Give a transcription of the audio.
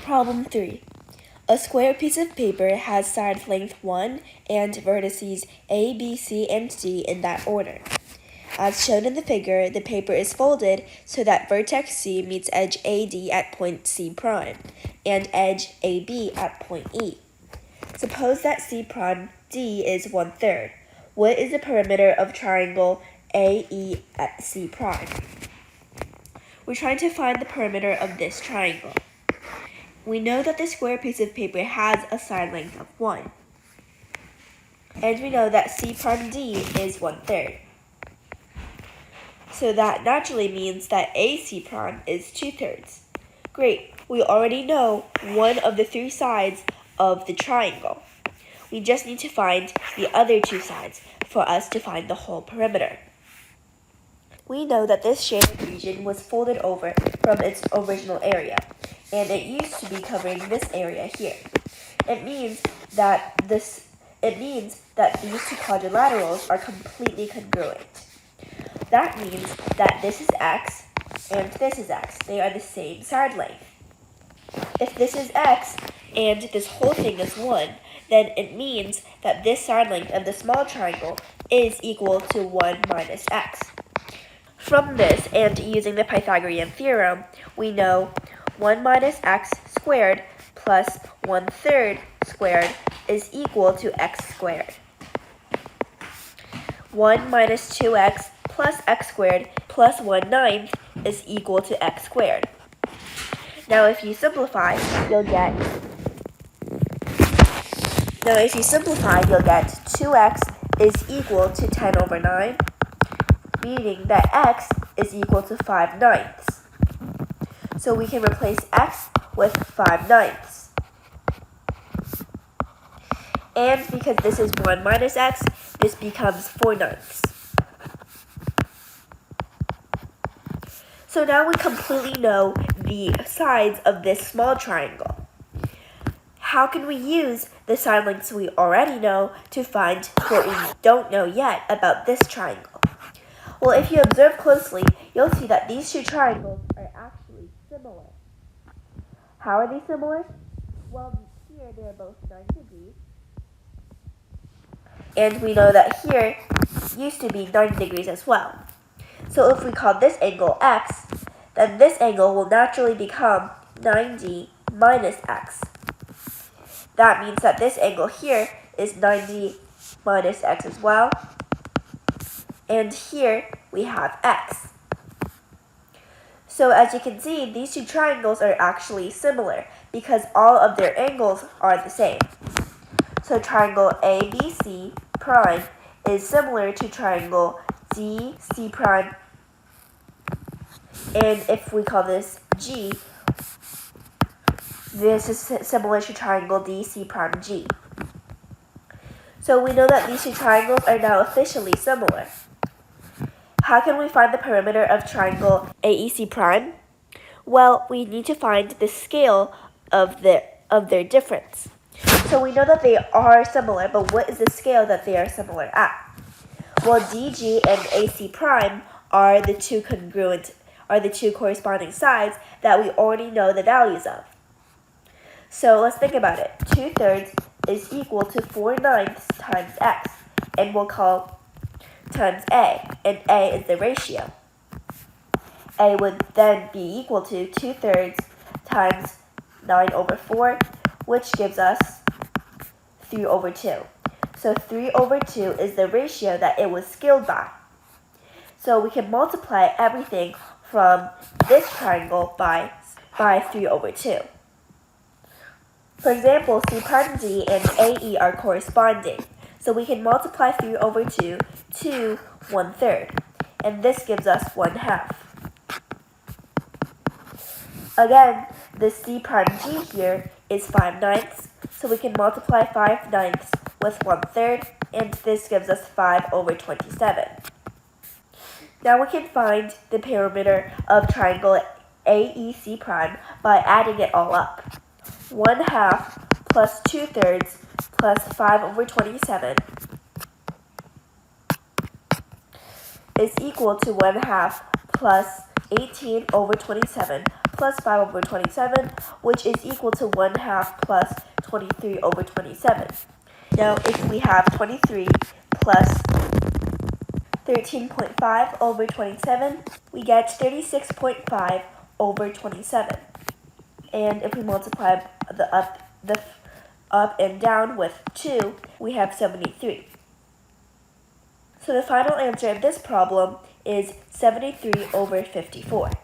Problem 3. A square piece of paper has side length 1 and vertices A, B, C, and D in that order. As shown in the figure, the paper is folded so that vertex C meets edge AD at point C prime and edge AB at point E. Suppose that C prime D is 1/3. What is the perimeter of triangle AE at C prime? We're trying to find the perimeter of this triangle. We know that the square piece of paper has a side length of 1. And we know that C prime D is 1/3. So that naturally means that AC prime is 2/3. Great, we already know one of the 3 sides of the triangle. We just need to find the other 2 sides for us to find the whole perimeter. We know that this shaded region was folded over from its original area, and it used to be covering this area here. It means that these 2 quadrilaterals are completely congruent. That means that this is x and this is x. They are the same side length. If this is x and this whole thing is 1, then it means that this side length of the small triangle is equal to 1 minus x. From this, and using the Pythagorean theorem, we know 1 minus x squared plus 1/3 squared is equal to x squared. 1 minus 2x plus x squared plus 1/9 is equal to x squared. Now if you simplify, you'll get 2x is equal to 10/9, meaning that x is equal to 5/9. So we can replace x with 5/9. And because this is 1 minus x, this becomes 4/9. So now we completely know the sides of this small triangle. How can we use the side lengths we already know to find what we don't know yet about this triangle? Well, if you observe closely, you'll see that these 2 triangles are actually similar. How are they similar? Well, here they are both 9 degrees. And we know that here used to be 9 degrees as well. So if we call this angle x, then this angle will naturally become 90 minus x. That means that this angle here is 90 minus x as well. And here we have x. So as you can see, these 2 triangles are actually similar because all of their angles are the same. So triangle ABC prime is similar to triangle DC prime. And if we call this G, this is similar to triangle DC prime G. So we know that these 2 triangles are now officially similar. How can we find the perimeter of triangle AEC prime? Well, we need to find the scale of their difference. So we know that they are similar, but what is the scale that they are similar at? Well, DG and AC prime are the 2 corresponding sides that we already know the values of. So let's think about it. 2/3 is equal to 4/9 times x, and we'll call times A, and A is the ratio. A would then be equal to 2/3 times 9/4, which gives us 3/2. So 3/2 is the ratio that it was scaled by. So we can multiply everything from this triangle by 3/2. For example, C prime D and AE are corresponding. So we can multiply 3/2 to 1/3, and this gives us 1/2. Again, the C prime G here is 5/9, so we can multiply 5/9 with 1/3, and this gives us 5/27. Now we can find the perimeter of triangle AEC prime by adding it all up. 1/2 plus 2/3 plus 5/27 is equal to 1/2 plus 18/27 plus plus 5 over 27, which is equal to 1/2 plus 23 over 27. Now, if we have 23 plus 13.5 over 27, we get 36.5 over 27. And if we multiply the up and down with 2, we have 73. So the final answer of this problem is 73 over 54.